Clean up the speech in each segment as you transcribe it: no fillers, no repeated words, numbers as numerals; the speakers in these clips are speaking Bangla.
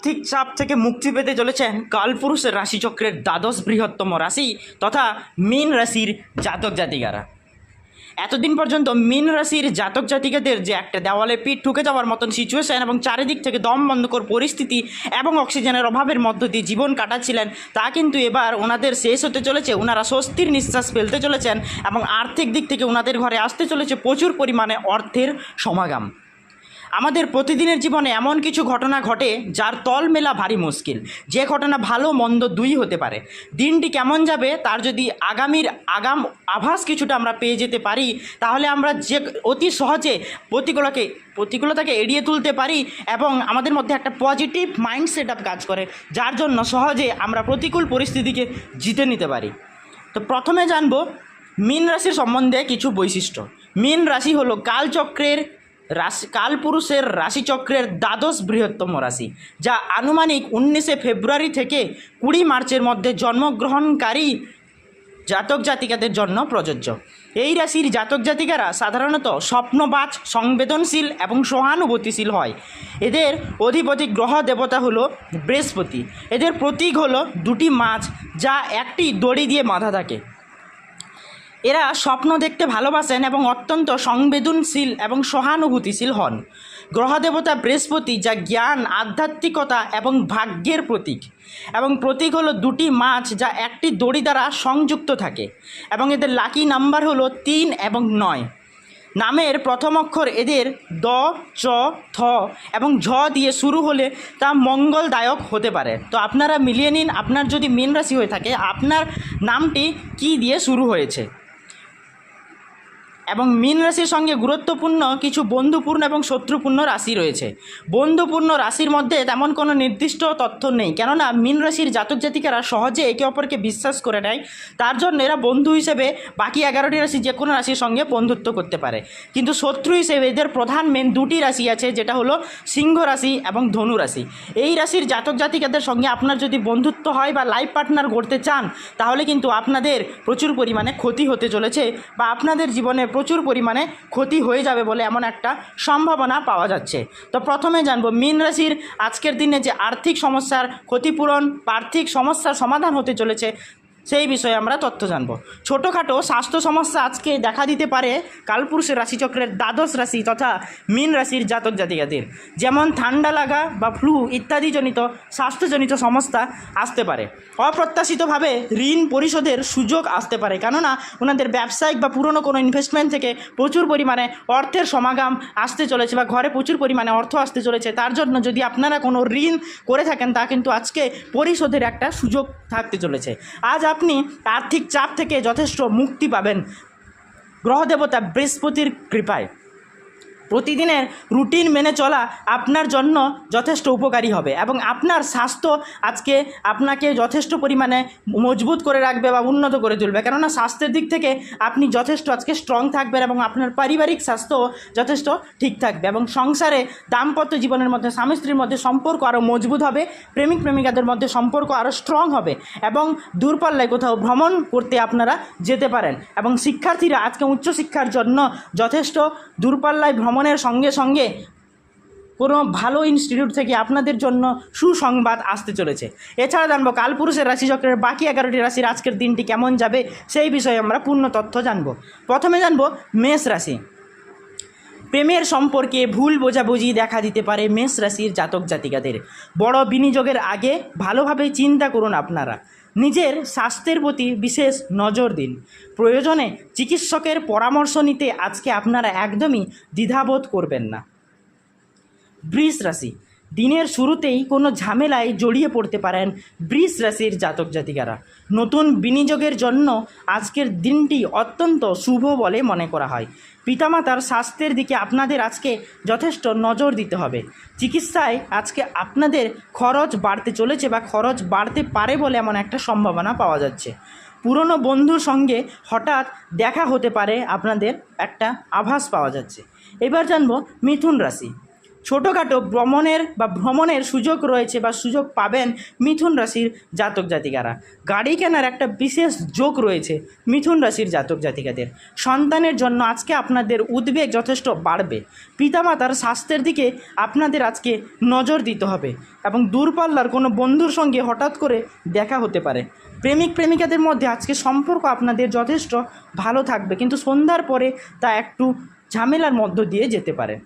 ঠিক চাপ থেকে মুক্তি পেতে চলেছেন কালপুরুষের রাশিচক্রের দ্বাদশ বৃহত্তম রাশি তথা মীন রাশির জাতক জাতিকারা। এতদিন পর্যন্ত মীন রাশির জাতক জাতিকাদের যে একটা দেওয়ালে পিঠ ঠুকে যাওয়ার মতন সিচুয়েশন এবং চারিদিক থেকে দম বন্ধকর পরিস্থিতি এবং অক্সিজেনের অভাবের মধ্য দিয়ে জীবন কাটাচ্ছিলেন, তা কিন্তু এবার ওনাদের শেষ হতে চলেছে। ওনারা স্বস্তির নিঃশ্বাস ফেলতে চলেছেন এবং আর্থিক দিক থেকে ওনাদের ঘরে আসতে চলেছে প্রচুর পরিমাণে অর্থের সমাগম। আমাদের প্রতিদিনের জীবনে এমন কিছু ঘটনা ঘটে যার তল মেলা ভারী মুশকিল। যে ঘটনা ভালো মন্দ দুই হতে পারে। দিনটি কেমন যাবে তার যদি আগাম আভাস কিছুটা আমরা পেয়ে যেতে পারি, তাহলে আমরা যে অতি সহজে প্রতিকূলতাকে এড়িয়ে তুলতে পারি এবং আমাদের মধ্যে একটা পজিটিভ মাইন্ড সেট আপ কাজ করে, যার জন্য সহজে আমরা প্রতিকূল পরিস্থিতিকে জিতে নিতে পারি। তো প্রথমে জানবো মীন রাশির সম্বন্ধে কিছু বৈশিষ্ট্য। মীন রাশি হলো কালপুরুষের রাশিচক্রের দ্বাদশ বৃহত্তম রাশি, যা আনুমানিক 19শে ফেব্রুয়ারি থেকে 20 মার্চের মধ্যে জন্মগ্রহণকারী জাতক জাতিকাদের জন্য প্রযোজ্য। এই রাশির জাতক জাতিকারা সাধারণত স্বপ্নবাজ, সংবেদনশীল এবং সহানুভূতিশীল হয়। এদের অধিপতি গ্রহ দেবতা হলো বৃহস্পতি। এদের প্রতীক হলো দুটি মাছ যা একটি দড়ি দিয়ে বাঁধা থাকে। এরা স্বপ্ন দেখতে ভালোবাসেন এবং অত্যন্ত সংবেদনশীল এবং সহানুভূতিশীল হন। গ্রহদেবতা বৃহস্পতি, যা জ্ঞান, আধ্যাত্মিকতা এবং ভাগ্যের প্রতীক, এবং প্রতীক হলো দুটি মাছ যা একটি দড়ি দ্বারা সংযুক্ত থাকে, এবং এদের লাকি নাম্বার হলো 3 এবং 9। নামের প্রথম অক্ষর এদের দ, চ, থ এবং ঝ দিয়ে শুরু হলে তা মঙ্গলদায়ক হতে পারে। তো আপনারা মিলিয়ে নিন, আপনার যদি মীন রাশি হয়ে থাকে আপনার নামটি কি দিয়ে শুরু হয়েছে। এবং মীন রাশির সঙ্গে গুরুত্বপূর্ণ কিছু বন্ধুপূর্ণ এবং শত্রুপূর্ণ রাশি রয়েছে। বন্ধুপূর্ণ রাশির মধ্যে তেমন কোনো নির্দিষ্ট তথ্য নেই, কেননা মীন রাশির জাতক জাতিকারা সহজে একে অপরকে বিশ্বাস করে নেয়। তার জন্য এরা বন্ধু হিসেবে বাকি 11টি রাশি যে কোনো রাশির সঙ্গে বন্ধুত্ব করতে পারে। কিন্তু শত্রু হিসেবে এদের প্রধান দুটি রাশি আছে, যেটা হলো সিংহ রাশি এবং ধনু রাশি। এই রাশির জাতক জাতিকাদের সঙ্গে আপনার যদি বন্ধুত্ব হয় বা লাইফ পার্টনার গড়তে চান, তাহলে কিন্তু আপনাদের প্রচুর পরিমাণে ক্ষতি হতে চলেছে বা আপনাদের জীবনে প্রচুর পরিমাণে ক্ষতি হয়ে যাবে বলে এমন একটা সম্ভাবনা পাওয়া যাচ্ছে। তো প্রথমে জানবো মীন রাশির আজকের দিনে যে আর্থিক সমস্যার ক্ষতিপূরণ বা আর্থিক সমস্যার সমাধান হতে চলেছে সেই বিষয়ে আমরা তথ্য জানব। ছোটোখাটো স্বাস্থ্য সমস্যা আজকে দেখা দিতে পারে কালপুরুষের রাশিচক্রের দ্বাদশ রাশি তথা মীন রাশির জাতক জাতিকাদের, যেমন ঠান্ডা লাগা বা ফ্লু ইত্যাদিজনিত স্বাস্থ্যজনিত সমস্যা আসতে পারে। অপ্রত্যাশিতভাবে ঋণ পরিশোধের সুযোগ আসতে পারে, কেননা ওনাদের ব্যবসায়িক বা পুরনো কোনো ইনভেস্টমেন্ট থেকে প্রচুর পরিমাণে অর্থের সমাগম আসতে চলেছে বা ঘরে প্রচুর পরিমাণে অর্থ আসতে চলেছে। তার জন্য যদি আপনারা কোনো ঋণ করে থাকেন তা কিন্তু আজকে পরিশোধের একটা সুযোগ থাকতে চলেছে। আজ আপনি আর্থিক চাপ থেকে যথেষ্ট মুক্তি পাবেন গ্রহদেবতা বৃহস্পতির কৃপায়। প্রতিদিনের রুটিন মেনে চলা আপনার জন্য যথেষ্ট উপকারী হবে এবং আপনার স্বাস্থ্য আজকে আপনাকে যথেষ্ট পরিমাণে মজবুত করে রাখবে বা উন্নত করে তুলবে, কেননা স্বাস্থ্যের দিক থেকে আপনি যথেষ্ট আজকে স্ট্রং থাকবেন এবং আপনার পারিবারিক স্বাস্থ্য যথেষ্ট ঠিক থাকবে এবং সংসারে দাম্পত্য জীবনের মধ্যে স্বামী স্ত্রীর মধ্যে সম্পর্ক আরও মজবুত হবে, প্রেমিক প্রেমিকাদের মধ্যে সম্পর্ক আরও স্ট্রং হবে এবং দূরপাল্লায় কোথাও ভ্রমণ করতে আপনারা যেতে পারেন। এবং শিক্ষার্থীরা আজকে উচ্চশিক্ষার জন্য যথেষ্ট দূরপাল্লায় ভ্রমণের সঙ্গে সঙ্গে কোনো ভালো ইনস্টিটিউট থেকে আপনাদের জন্য সুসংবাদ আসতে চলেছে। এছাড়া জানবো কালপুরুষের রাশিচক্রের বাকি 11টি রাশির আজকের দিনটি কেমন যাবে সেই বিষয়ে আমরা পূর্ণ তথ্য জানবো। প্রথমে জানবো মেষ রাশি। প্রেমের সম্পর্কে ভুল বোঝাবুঝি দেখা দিতে পারে মেষ রাশির জাতক জাতিকাদের। বড় বিনিয়োগের আগে ভালোভাবে চিন্তা করুন। আপনারা নিজের স্বাস্থ্যের প্রতি বিশেষ নজর দিন। প্রয়োজনে চিকিৎসকের পরামর্শ নিতে আজকে আপনারা একদমই দ্বিধাবোধ করবেন না। বৃষ রাশি। দিনের শুরুতেই কোনো ঝামেলায় জড়িয়ে পড়তে পারেন বৃষ রাশির জাতক জাতিকারা। নতুন বিনিয়োগের জন্য আজকের দিনটি অত্যন্ত শুভ বলে মনে করা হয়। পিতামাতার স্বাস্থ্যের দিকে আপনাদের আজকে যথেষ্ট নজর দিতে হবে। চিকিৎসায় আজকে আপনাদের খরচ বাড়তে চলেছে বা খরচ বাড়তে পারে বলে এমন একটা সম্ভাবনা পাওয়া যাচ্ছে। পুরনো বন্ধুর সঙ্গে হঠাৎ দেখা হতে পারে, আপনাদের একটা আভাস পাওয়া যাচ্ছে। এবার জানবো মিথুন রাশি। ছোটোখাটো ভ্রমণের সুযোগ রয়েছে বা সুযোগ পাবেন মিথুন রাশির জাতক জাতিকারা। গাড়ি কেনার একটা বিশেষ যোগ রয়েছে মিথুন রাশির জাতক জাতিকাদের। সন্তানের জন্য আজকে আপনাদের উদ্বেগ যথেষ্ট বাড়বে। পিতামাতার স্বাস্থ্যের দিকে আপনাদের আজকে নজর দিতে হবে এবং দূরপাল্লার কোনো বন্ধুর সঙ্গে হঠাৎ করে দেখা হতে পারে। প্রেমিক প্রেমিকাদের মধ্যে আজকে সম্পর্ক আপনাদের যথেষ্ট ভালো থাকবে, কিন্তু সন্ধ্যার পরে তা একটু ঝামেলার মধ্য দিয়ে যেতে পারে।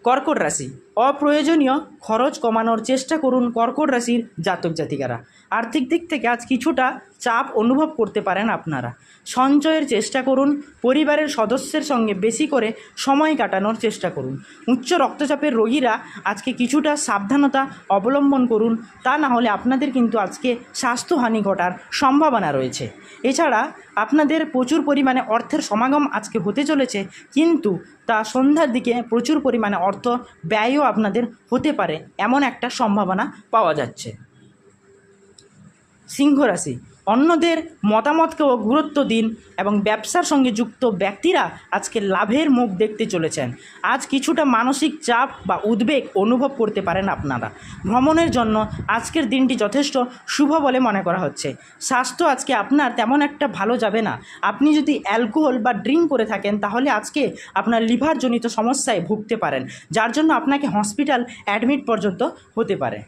কর্কট রাশি, অপ্রয়োজনীয় খরচ কমানোর চেষ্টা করুন কর্কট রাশির জাতক জাতিকারা। আর্থিক দিক থেকে আজ কিছুটা চাপ অনুভব করতে পারেন আপনারা। সঞ্চয়ের চেষ্টা করুন, পরিবারের সদস্যের সঙ্গে বেশি করে সময় কাটানোর চেষ্টা করুন। উচ্চ রক্তচাপের রোগীরা আজকে কিছুটা সাবধানতা অবলম্বন করুন, তা না হলে আপনাদের কিন্তু আজকে স্বাস্থ্যহানি ঘটার সম্ভাবনা রয়েছে। এছাড়া আপনাদের প্রচুর পরিমাণে অর্থের সমাগম আজকে হতে চলেছে, কিন্তু তা সন্ধ্যার দিকে প্রচুর পরিমাণে অর্থ ব্যয়ও আপনাদের হতে পারে, এমন একটা সম্ভাবনা পাওয়া যাচ্ছে। সিংহ রাশি, অন্যদের মতামতকেও গুরুত্ব দিন এবং ব্যবসার সঙ্গে যুক্ত ব্যক্তিরা আজকে লাভের মুখ দেখতে চলেছেন। আজ কিছুটা মানসিক চাপ বা উদ্বেগ অনুভব করতে পারেন আপনারা। ভ্রমণের জন্য আজকের দিনটি যথেষ্ট শুভ বলে মনে করা হচ্ছে। স্বাস্থ্য আজকে আপনার তেমন একটা ভালো যাবে না। আপনি যদি অ্যালকোহল বা ড্রিঙ্ক করে থাকেন তাহলে আজকে আপনার লিভারজনিত সমস্যায় ভুগতে পারেন, যার জন্য আপনাকে হসপিটাল অ্যাডমিট পর্যন্ত হতে পারে।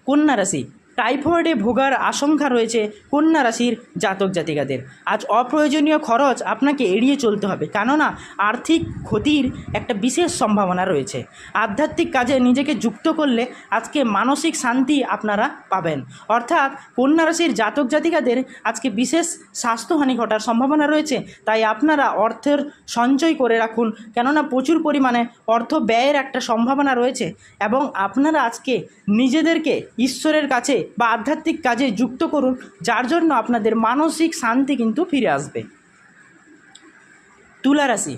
কন্যা রাশি, টাইফয়েডে ভোগার আশঙ্কা রয়েছে কন্যা রাশির জাতক জাতিকাদের। আজ অপ্রয়োজনীয় খরচ আপনাকে এড়িয়ে চলতে হবে, কেননা আর্থিক ক্ষতির একটা বিশেষ সম্ভাবনা রয়েছে। আধ্যাত্মিক কাজে নিজেকে যুক্ত করলে আজকে মানসিক শান্তি আপনারা পাবেন। অর্থাৎ কন্যা রাশির জাতক জাতিকাদের আজকে বিশেষ স্বাস্থ্যহানি ঘটার সম্ভাবনা রয়েছে, তাই আপনারা অর্থের সঞ্চয় করে রাখুন, কেননা প্রচুর পরিমাণে অর্থ ব্যয়ের একটা সম্ভাবনা রয়েছে এবং আপনারা আজকে নিজেদেরকে ঈশ্বরের কাছে বা আধ্যাত্মিক কাজে যুক্ত করুন, যার জন্য আপনাদের মানসিক শান্তি কিন্তু ফিরে আসবে। তুলা রাশি,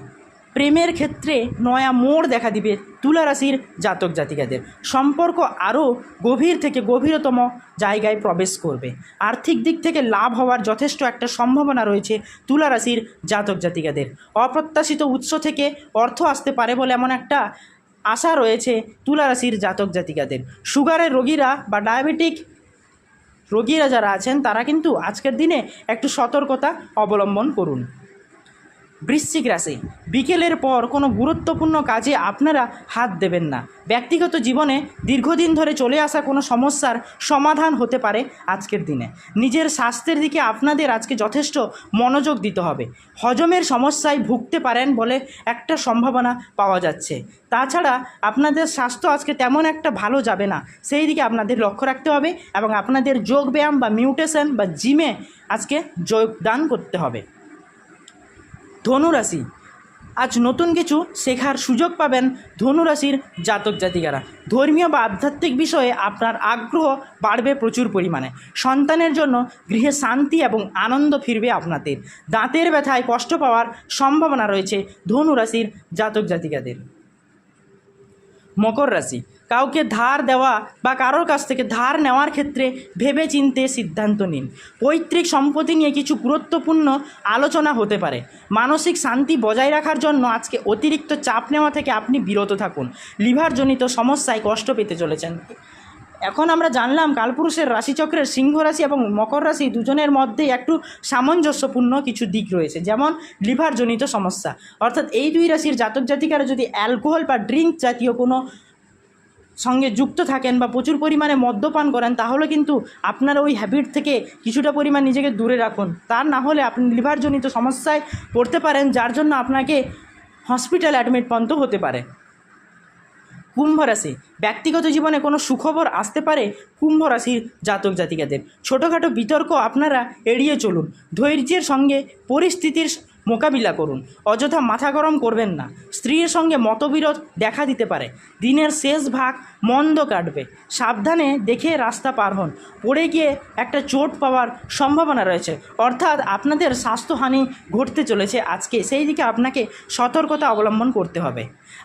প্রেমের ক্ষেত্রে নয়া মোড় দেখা দিবে তুলা রাশির জাতক জাতিকাদের। সম্পর্ক আরও গভীর থেকে গভীরতম জায়গায় প্রবেশ করবে। আর্থিক দিক থেকে লাভ হওয়ার যথেষ্ট একটা সম্ভাবনা রয়েছে তুলা রাশির জাতক জাতিকাদের। অপ্রত্যাশিত উৎস থেকে অর্থ আসতে পারে বলে এমন একটা আশা রয়েছে তুলা রাশির জাতক জাতিকাদের। সুগারের রোগীরা বা ডায়াবেটিক রোগীরা যারা আছেন তারা কিন্তু আজকের দিনে একটু সতর্কতা অবলম্বন করুন। বৃশ্চিক রাশি, বিকেলের পর কোনো গুরুত্বপূর্ণ কাজে আপনারা হাত দেবেন না। ব্যক্তিগত জীবনে দীর্ঘদিন ধরে চলে আসা কোনো সমস্যার সমাধান হতে পারে আজকের দিনে। নিজের স্বাস্থ্যের দিকে আপনাদের আজকে যথেষ্ট মনোযোগ দিতে হবে। হজমের সমস্যায় ভুগতে পারেন বলে একটা সম্ভাবনা পাওয়া যাচ্ছে। তাছাড়া আপনাদের স্বাস্থ্য আজকে তেমন একটা ভালো যাবে না, সেই দিকে আপনাদের লক্ষ্য রাখতে হবে এবং আপনাদের যোগব্যায়াম বা মিউটেশন বা জিমে আজকে যোগদান করতে হবে। ধনুরাশি, আজ নতুন কিছু শেখার সুযোগ পাবেন ধনুরাশির জাতক জাতিকারা। ধর্মীয় বা আধ্যাত্মিক বিষয়ে আপনার আগ্রহ বাড়বে প্রচুর পরিমাণে। সন্তানের জন্য গৃহে শান্তি এবং আনন্দ ফিরবে আপনাদের। দাঁতের ব্যথায় কষ্ট পাওয়ার সম্ভাবনা রয়েছে ধনুরাশির জাতক জাতিকাদের। মকর রাশি, কাউকে ধার দেওয়া বা কারোর কাছ থেকে ধার নেওয়ার ক্ষেত্রে ভেবে চিন্তে সিদ্ধান্ত নিন। পৈতৃক সম্পত্তি নিয়ে কিছু গুরুত্বপূর্ণ আলোচনা হতে পারে। মানসিক শান্তি বজায় রাখার জন্য আজকে অতিরিক্ত চাপ নেওয়া থেকে আপনি বিরত থাকুন। লিভারজনিত সমস্যায় কষ্ট পেতে চলেছেন। এখন আমরা জানলাম কালপুরুষের রাশিচক্রের সিংহ রাশি এবং মকর রাশি দুজনের মধ্যে একটু সামঞ্জস্যপূর্ণ কিছু দিক রয়েছে, যেমন লিভারজনিত সমস্যা। অর্থাৎ এই দুই রাশির জাতক জাতিকারা যদি অ্যালকোহল বা ড্রিঙ্ক জাতীয় কোনো সঙ্গে যুক্ত থাকেন বা প্রচুর পরিমাণে মদ্যপান করেন, তাহলে কিন্তু আপনারা ওই হ্যাবিট থেকে কিছুটা পরিমাণ নিজেকে দূরে রাখুন। তার না হলে আপনি লিভারজনিত সমস্যায় পড়তে পারেন, যার জন্য আপনাকে হসপিটাল অ্যাডমিট পর্যন্ত হতে পারে। কুম্ভ রাশি, ব্যক্তিগত জীবনে কোনো সুখবর আসতে পারে কুম্ভ রাশির জাতক জাতিকাদের। ছোটোখাটো বিতর্ক আপনারা এড়িয়ে চলুন। ধৈর্যের সঙ্গে পরিস্থিতির মোকাবিলা করুন। অযথা মাথা গরম করবেন না। স্ত্রীর সঙ্গে মতবিরোধ দেখা দিতে পারে। দিনের শেষ ভাগ মন্দ কাটবে। সাবধানে দেখে রাস্তা পার হন। পড়ে গিয়ে একটা চোট পাওয়ার সম্ভাবনা রয়েছে, অর্থাৎ আপনাদের স্বাস্থ্যহানি ঘটতে চলেছে আজকে, সেই দিকে আপনাকে সতর্কতা অবলম্বন করতে হবে।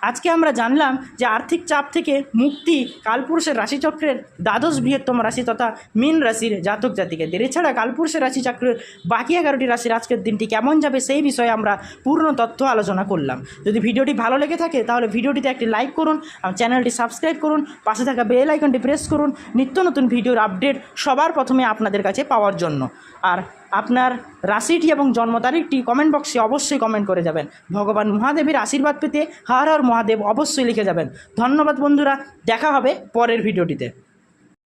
আজকে আমরা জানলাম যে আর্থিক চাপ থেকে মুক্তি কালপুরুষের রাশিচক্রের দ্বাদশ বৃহত্তম রাশি তথা মীন রাশির জাতক জাতিকাদের। এছাড়া কালপুরুষের রাশিচক্রের বাকি 11টি রাশির আজকের দিনটি কেমন যাবে সেই বিষয়ে বিষয়ে আমরা পূর্ণ তথ্য আলোচনা করলাম। যদি ভিডিওটি ভালো লেগে থাকে তাহলে ভিডিওটিতে একটি লাইক করুন, আমার চ্যানেলটি সাবস্ক্রাইব করুন, পাশে থাকা বেল আইকনটি প্রেস করুন নিত্য নতুন ভিডিওর আপডেট সবার প্রথমে আপনাদের কাছে পাওয়ার জন্য। আর আপনার রাশিটি এবং জন্ম তারিখটি কমেন্ট বক্সে অবশ্যই কমেন্ট করে যাবেন। ভগবান মহাদেবের আশীর্বাদ পেতে হর হর মহাদেব অবশ্যই লিখে যাবেন। ধন্যবাদ বন্ধুরা, দেখা হবে পরের ভিডিওটিতে।